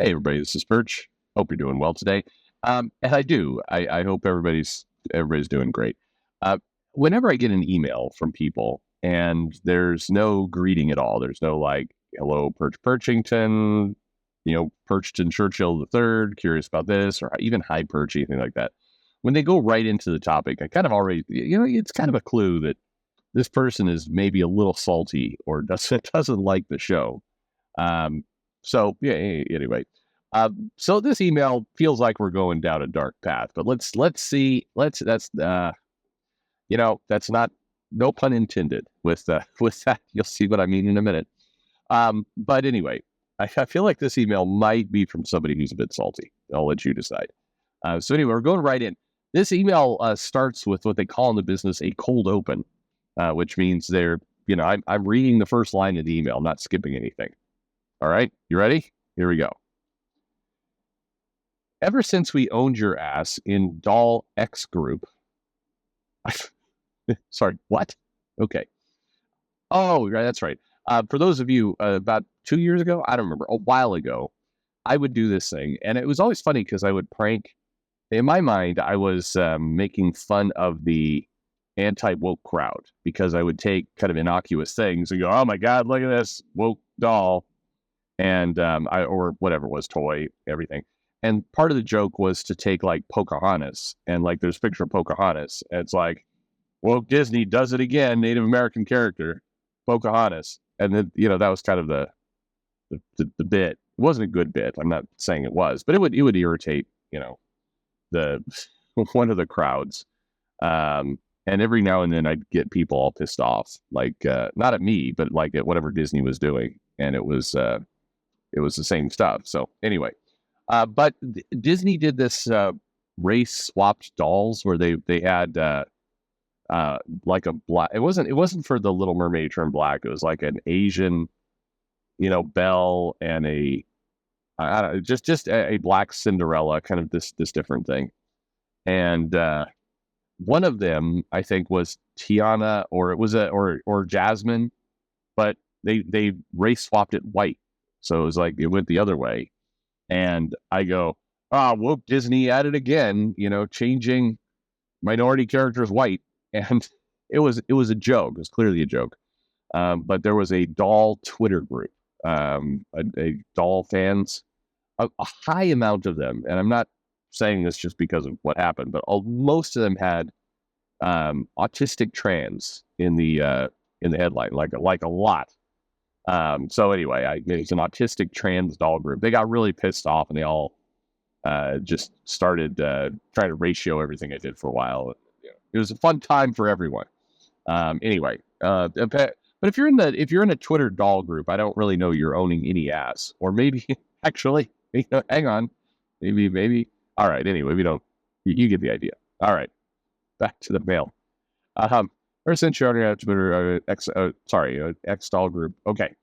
Hey, everybody, this is Perch. Hope you're doing well today. And I do. I hope everybody's doing great. Uh, Whenever I get an email from people and there's no greeting at all, there's no like, hello, Perch Perchington, Perchton Churchill the third, curious about this, or even hi Perch, anything like that. When they go right into the topic, I kind of already, it's kind of a clue that this person is maybe a little salty or doesn't like the show. Um, so yeah, anyway. So this email feels like we're going down a dark path, but let's see. That's not, no pun intended with with that. You'll see what I mean in a minute. But anyway, I feel like this email might be from somebody who's a bit salty. I'll let you decide. So anyway, we're going right in. This email starts with what they call in the business a cold open, which means I'm reading the first line of the email, not skipping anything. All right, you ready? Here we go. Ever since we owned your ass in Doll X Group. Sorry, what? Okay. Oh, right, that's right. For those of you, about 2 years ago, I don't remember, a while ago, I would do this thing. And it was always funny because I would prank. In my mind, I was making fun of the anti-woke crowd because I would take kind of innocuous things and go, oh my God, look at this woke doll. And or whatever it was, toy, everything. And part of the joke was to take like Pocahontas, and like there's a picture of Pocahontas, and it's like, well, Disney does it again, Native American character, Pocahontas. And then, that was kind of the bit. It wasn't a good bit. I'm not saying it was, but it would irritate, the one of the crowds. And every now and then I'd get people all pissed off, like not at me, but like at whatever Disney was doing. And it was the same stuff. So anyway, but Disney did this race swapped dolls where they had like a black. It wasn't for the Little Mermaid turned black. It was like an Asian, Belle and I don't know, just a black Cinderella, kind of this different thing. And one of them I think was Tiana, or it was or Jasmine, but they race swapped it white. So it was like it went the other way. And I go, whoop, Disney at it again, changing minority characters white. And it was a joke. It was clearly a joke. But there was a doll Twitter group, a doll fans, a high amount of them. And I'm not saying this just because of what happened, but most of them had autistic trans in the headline, like a lot. So anyway, it's an autistic trans doll group. They got really pissed off, and they all just started trying to ratio everything I did for a while. It was a fun time for everyone. Anyway, but if you're in a Twitter doll group, I don't really know you're owning any ass, or maybe actually, hang on, maybe. All right. Anyway, we don't. You get the idea. All right, back to the mail. Or since you're on Twitter, X doll group. Okay.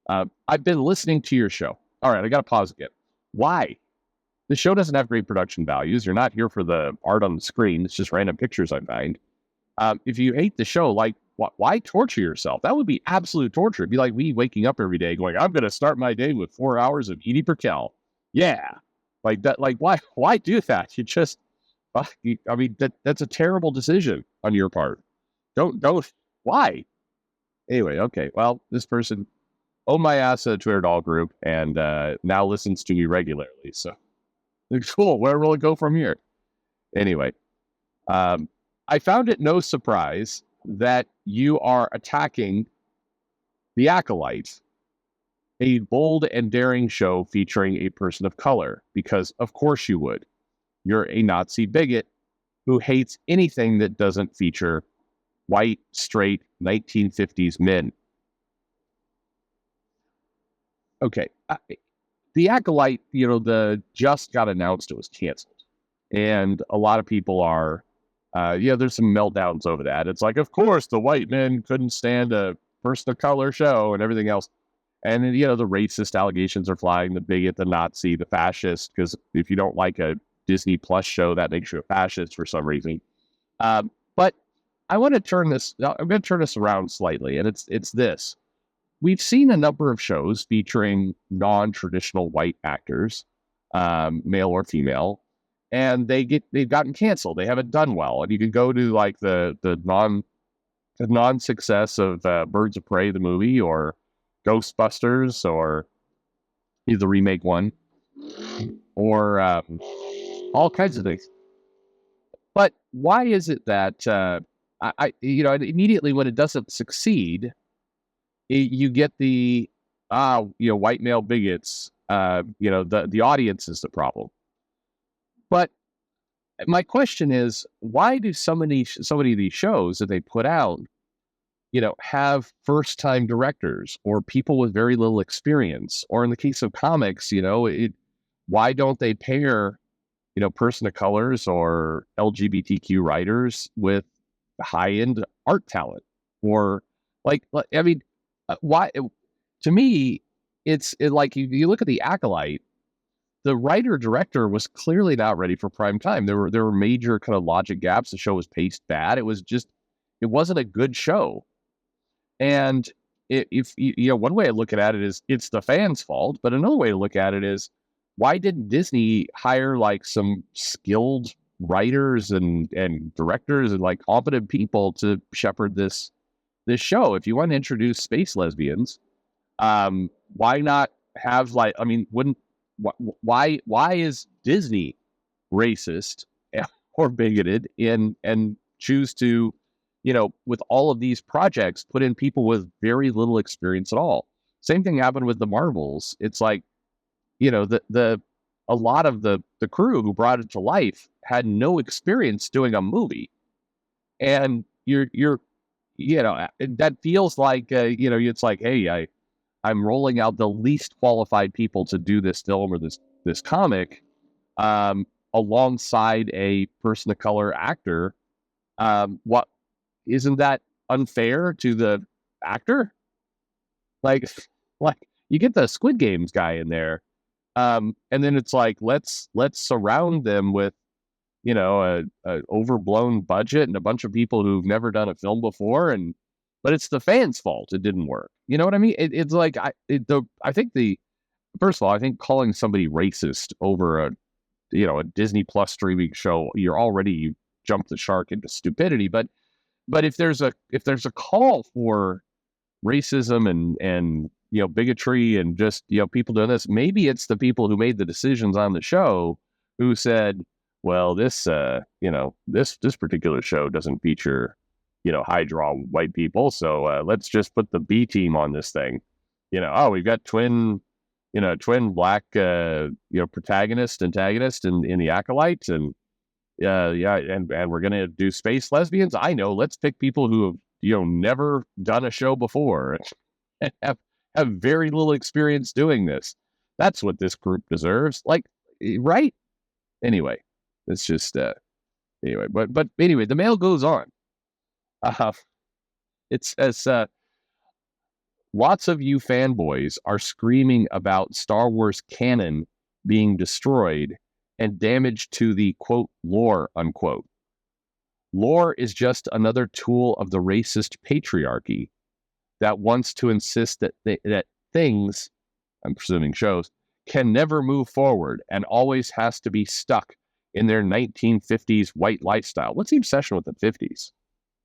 I've been listening to your show. All right, I got to pause again. Why? The show doesn't have great production values. You're not here for the art on the screen. It's just random pictures I find. If you hate the show, like, why torture yourself? That would be absolute torture. It'd be like me waking up every day going, I'm going to start my day with 4 hours of Edie Brickell. Yeah. Like that. Like, why do that? You just, that's a terrible decision on your part. Don't, why? Anyway, okay. Well, this person owned my ass at a Twitter doll group and now listens to me regularly. So cool. Where will it go from here? Anyway, I found it no surprise that you are attacking The Acolyte, a bold and daring show featuring a person of color, because of course you would. You're a Nazi bigot who hates anything that doesn't feature white, straight, 1950s men. Okay. The Acolyte, the just got announced it was canceled. And a lot of people are, there's some meltdowns over that. It's like, of course, the white men couldn't stand a person of color show and everything else. And, the racist allegations are flying, the bigot, the Nazi, the fascist, because if you don't like a Disney Plus show, that makes you a fascist for some reason. But I'm going to turn this around slightly, and it's this. We've seen a number of shows featuring non-traditional white actors male or female, and they've gotten canceled. They haven't done well, and you can go to like the non success of Birds of Prey the movie or Ghostbusters or the remake one or all kinds of things. But why is it that immediately when it doesn't succeed, you get the white male bigots. The audience is the problem. But my question is, why do so many of these shows that they put out, have first time directors or people with very little experience? Or in the case of comics, why don't they pair person of colors or LGBTQ writers with high end art talent? Or I mean, why? To me, like you look at the Acolyte. The writer director was clearly not ready for prime time. There were major kind of logic gaps. The show was paced bad. It wasn't a good show. And if one way of looking at it is it's the fans' fault, but another way to look at it is, why didn't Disney hire like some skilled writers and directors and like competent people to shepherd this show? If you want to introduce space lesbians, why not have why is Disney racist or bigoted and choose to, with all of these projects, put in people with very little experience at all? Same thing happened with the Marvels. It's like, a lot of the crew who brought it to life had no experience doing a movie, and that feels like it's like, hey, I'm rolling out the least qualified people to do this film or this comic, alongside a person of color actor. What isn't that unfair to the actor? Like you get the Squid Games guy in there, and then it's like let's surround them with a overblown budget and a bunch of people who've never done a film before, but it's the fans' fault it didn't work. You know what I mean? It's like I think first of all, I think calling somebody racist over a Disney Plus streaming show, you jumped the shark into stupidity. But if there's a call for racism and bigotry and just people doing this, maybe it's the people who made the decisions on the show who said, well, this particular show doesn't feature high draw white people, so let's just put the B team on this thing. We've got twin black protagonist antagonist in the Acolyte, and and we're gonna do space lesbians. I know, let's pick people who have never done a show before and have very little experience doing this. That's what this group deserves. Like, right? Anyway, it's just anyway. But anyway, the mail goes on. It says lots of you fanboys are screaming about Star Wars canon being destroyed and damage to the quote lore unquote. Lore is just another tool of the racist patriarchy that wants to insist that that things, I'm presuming shows, can never move forward and always has to be stuck in their 1950s white lifestyle. What's the obsession with the 50s?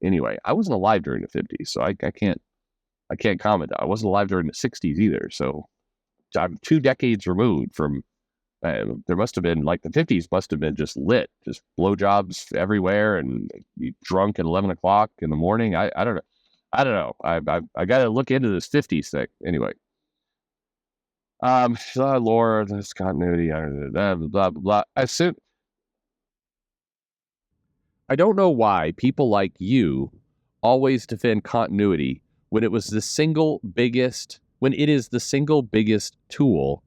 Anyway, I wasn't alive during the 50s, so I can't comment. I wasn't alive during the 60s either, so I'm 2 decades removed from. There must have been, like, the 50s must have been just lit, just blowjobs everywhere, and drunk at 11 o'clock in the morning. I don't know. I got to look into this 50s thing anyway. Lore, this continuity, blah blah blah. I don't know why people like you always defend continuity when it is the single biggest tool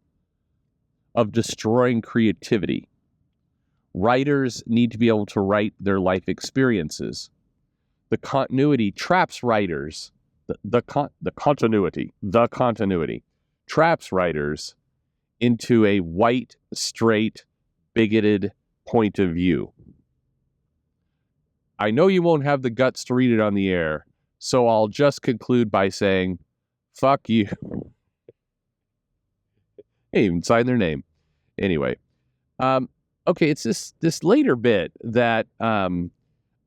of destroying creativity. Writers need to be able to write their life experiences. The continuity traps writers. The continuity traps writers into a white, straight, bigoted point of view. I know you won't have the guts to read it on the air, so I'll just conclude by saying, fuck you. They even signed their name. Anyway, Um, okay, it's this later bit that I'm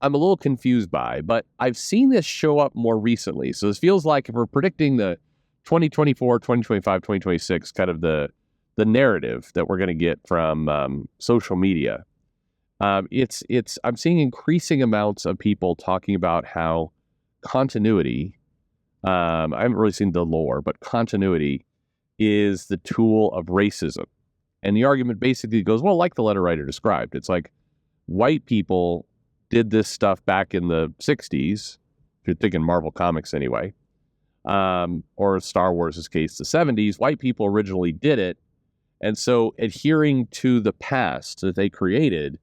a little confused by, but I've seen this show up more recently. So this feels like if we're predicting the 2024, 2025, 2026 kind of the narrative that we're going to get from social media. It's I'm seeing increasing amounts of people talking about how continuity. I haven't really seen the lore, but continuity is the tool of racism. And the argument basically goes, well, like the letter writer described, it's like white people did this stuff back in the 60s, if you're thinking Marvel Comics anyway, or Star Wars' case, the 70s. White people originally did it. And so adhering to the past that they created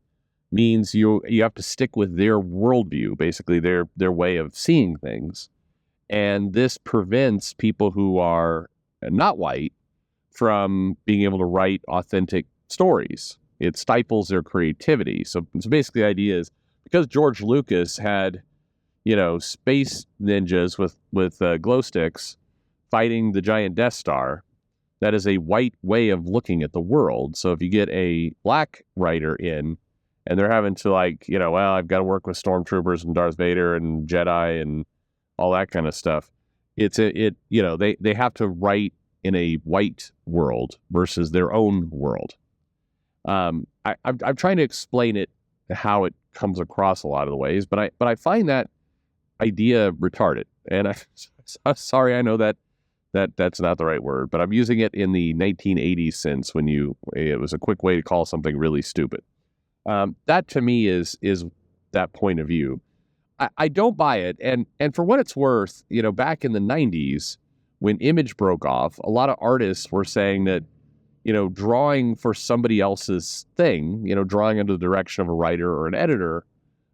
means you have to stick with their worldview, basically their way of seeing things. And this prevents people who are not white from being able to write authentic stories. It stifles their creativity. So basically the idea is because George Lucas had, space ninjas with glow sticks fighting the giant Death Star, that is a white way of looking at the world. So if you get a black writer in and they're having to well, I've got to work with stormtroopers and Darth Vader and Jedi and all that kind of stuff. They have to write in a white world versus their own world. I'm trying to explain it, how it comes across a lot of the ways, but I find that idea retarded. And I'm sorry, I know that's not the right word, but I'm using it in the 1980s sense when it was a quick way to call something really stupid. That to me is that point of view. I don't buy it. And for what it's worth, back in the 90s, when Image broke off, a lot of artists were saying that, drawing for somebody else's thing, drawing under the direction of a writer or an editor,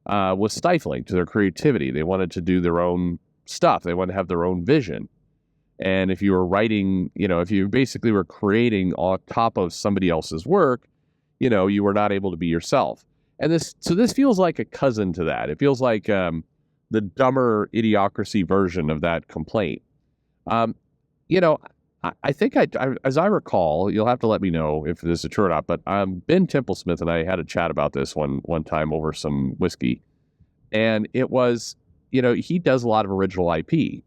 was stifling to their creativity. They wanted to do their own stuff. They wanted to have their own vision. And if you were writing, if you basically were creating on top of somebody else's work, you were not able to be yourself. And this feels like a cousin to that. It feels like the dumber idiocracy version of that complaint. I think as I recall, you'll have to let me know if this is true or not, but Ben Templesmith and I had a chat about this one time over some whiskey. And it was, he does a lot of original IP.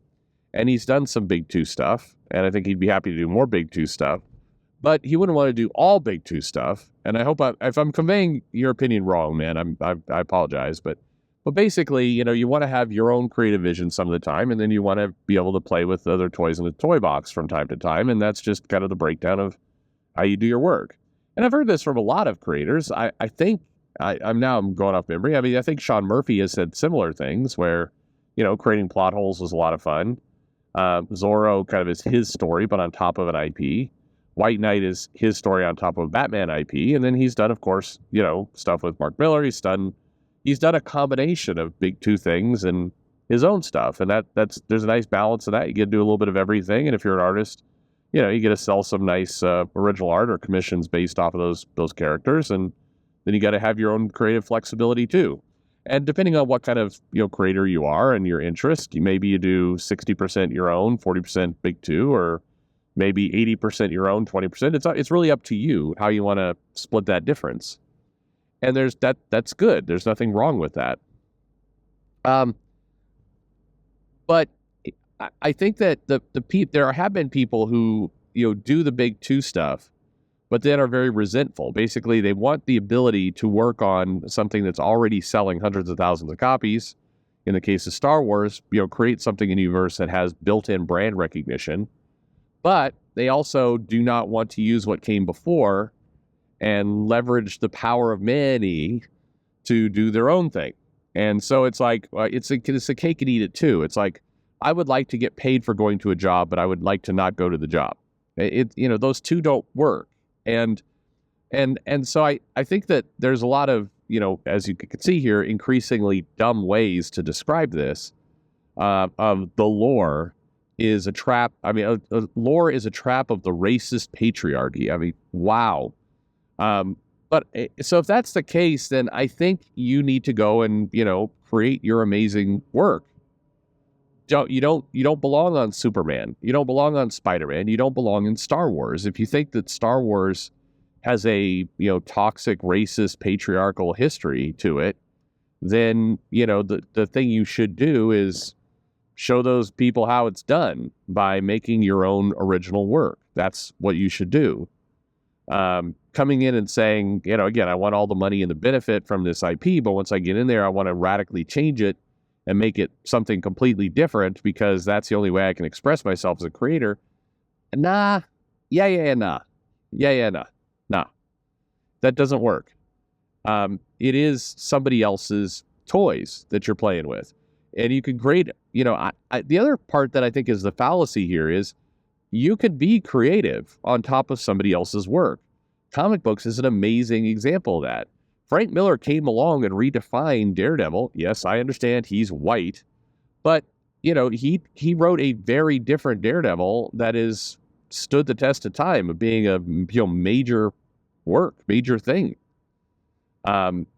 And he's done some Big Two stuff, and I think he'd be happy to do more Big Two stuff. But he wouldn't want to do all Big Two stuff. And I hope if I'm conveying your opinion wrong, man, I apologize. But basically, you want to have your own creative vision some of the time, and then you want to be able to play with other toys in the toy box from time to time. And that's just kind of the breakdown of how you do your work. And I've heard this from a lot of creators. I think I'm going off memory. I mean, I think Sean Murphy has said similar things where, creating plot holes was a lot of fun. Zorro kind of is his story, but on top of an IP. White Knight is his story on top of a Batman IP. And then he's done, of course, stuff with Mark Miller. He's done a combination of Big Two things and his own stuff. And there's a nice balance of that. You get to do a little bit of everything. And if you're an artist, you get to sell some nice original art or commissions based off of those characters. And then you got to have your own creative flexibility too. And depending on what kind of creator you are and your interest, maybe you do 60% your own, 40% Big Two, or maybe 80% your own, 20%. It's really up to you how you want to split that difference. And that's good. There's nothing wrong with that. But I think that there have been people who do the Big Two stuff, but then are very resentful. Basically, they want the ability to work on something that's already selling hundreds of thousands of copies. In the case of Star Wars, create something in the universe that has built-in brand recognition. But they also do not want to use what came before and leverage the power of many to do their own thing. And so it's like, it's a cake and eat it too. It's like, I would like to get paid for going to a job, but I would like to not go to the job. Those two don't work. And so I think that there's a lot of, as you can see here, increasingly dumb ways to describe this. The lore is a trap. I mean, lore is a trap of the racist patriarchy. I mean, wow. But so if that's the case, then I think you need to go and, create your amazing work. You don't belong on Superman. You don't belong on Spider-Man. You don't belong in Star Wars. If you think that Star Wars has a, toxic, racist, patriarchal history to it, then, the thing you should do is show those people how it's done by making your own original work. That's what you should do. Coming in and saying, again, I want all the money and the benefit from this IP, but once I get in there, I want to radically change it and make it something completely different because that's the only way I can express myself as a creator. Nah. Nah. Nah. That doesn't work. It is somebody else's toys that you're playing with. And you can create, the other part that I think is the fallacy here is you could be creative on top of somebody else's work. Comic books is an amazing example of that. Frank Miller came along and redefined Daredevil. Yes, I understand he's white, but he wrote a very different Daredevil that is stood the test of time of being a major work, major thing.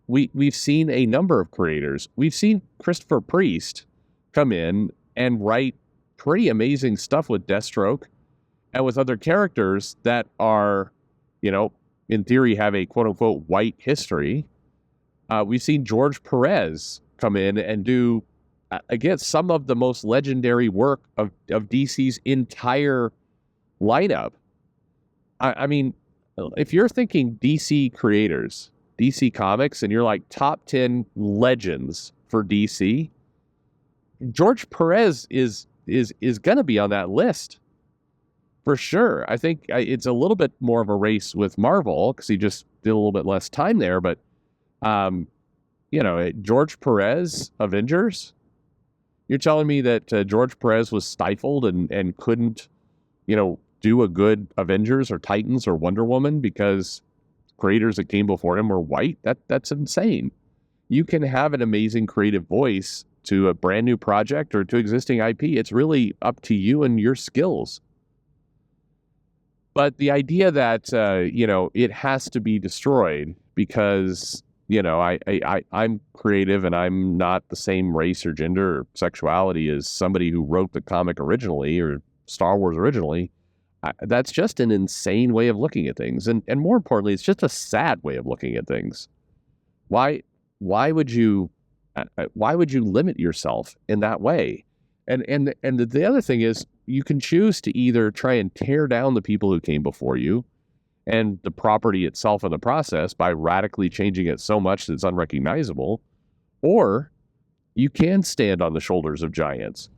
We've seen a number of creators. We've seen Christopher Priest come in and write pretty amazing stuff with Deathstroke and with other characters that are, in theory, have a quote unquote white history. We've seen George Perez come in and do, again, some of the most legendary work of DC's entire lineup. I mean, if you're thinking DC creators, DC Comics, and you're like top 10 legends for DC, George Perez is going to be on that list for sure. I think it's a little bit more of a race with Marvel because he just did a little bit less time there. But, George Perez, Avengers, you're telling me that George Perez was stifled and couldn't, do a good Avengers or Titans or Wonder Woman because creators that came before him were white? That's insane. You can have an amazing creative voice to a brand new project or to existing IP. It's really up to you and your skills. But the idea that it has to be destroyed because I'm creative and I'm not the same race or gender or sexuality as somebody who wrote the comic originally or Star Wars originally, that's just an insane way of looking at things. And more importantly, it's just a sad way of looking at things. Why would you limit yourself in that way? And the other thing is you can choose to either try and tear down the people who came before you and the property itself in the process by radically changing it so much that it's unrecognizable, or you can stand on the shoulders of giants,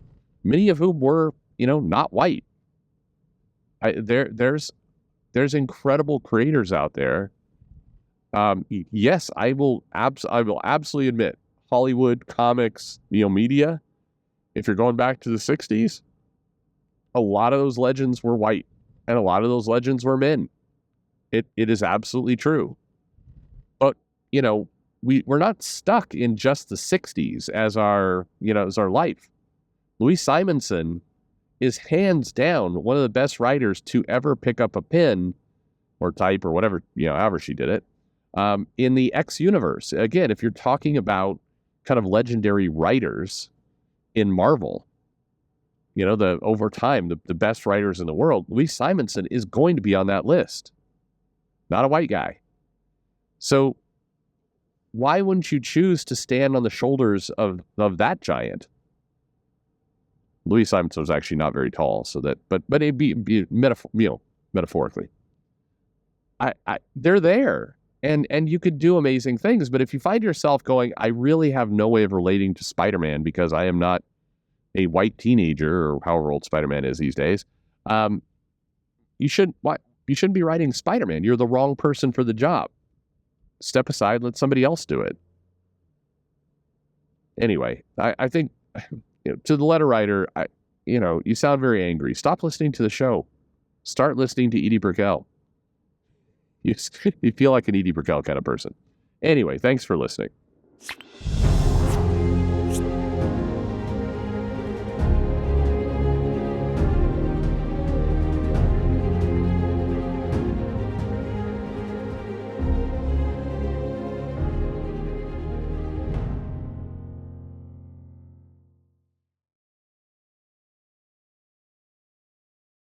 many of whom were, not white. There's incredible creators out there. Yes, I will absolutely admit Hollywood comics, media. If you're going back to the 60s, a lot of those legends were white and a lot of those legends were men. It is absolutely true. But, we're not stuck in just the 60s as our life. Louise Simonson is hands down one of the best writers to ever pick up a pen or type or whatever, however she did it, in the X universe. Again, if you're talking about kind of legendary writers in Marvel, over time, the best writers in the world, Louise Simonson is going to be on that list. Not a white guy. So why wouldn't you choose to stand on the shoulders of that giant? Louise Simonson was actually not very tall, so that, but it'd be metaphorically. They're there, and you could do amazing things. But if you find yourself going, I really have no way of relating to Spider-Man because I am not a white teenager or however old Spider-Man is these days, you shouldn't be writing Spider-Man. You're the wrong person for the job. Step aside, let somebody else do it. Anyway, I think to the letter writer, you sound very angry. Stop listening to the show. Start listening to Edie Brickell. You feel like an Edie Brickell kind of person. Anyway, thanks for listening.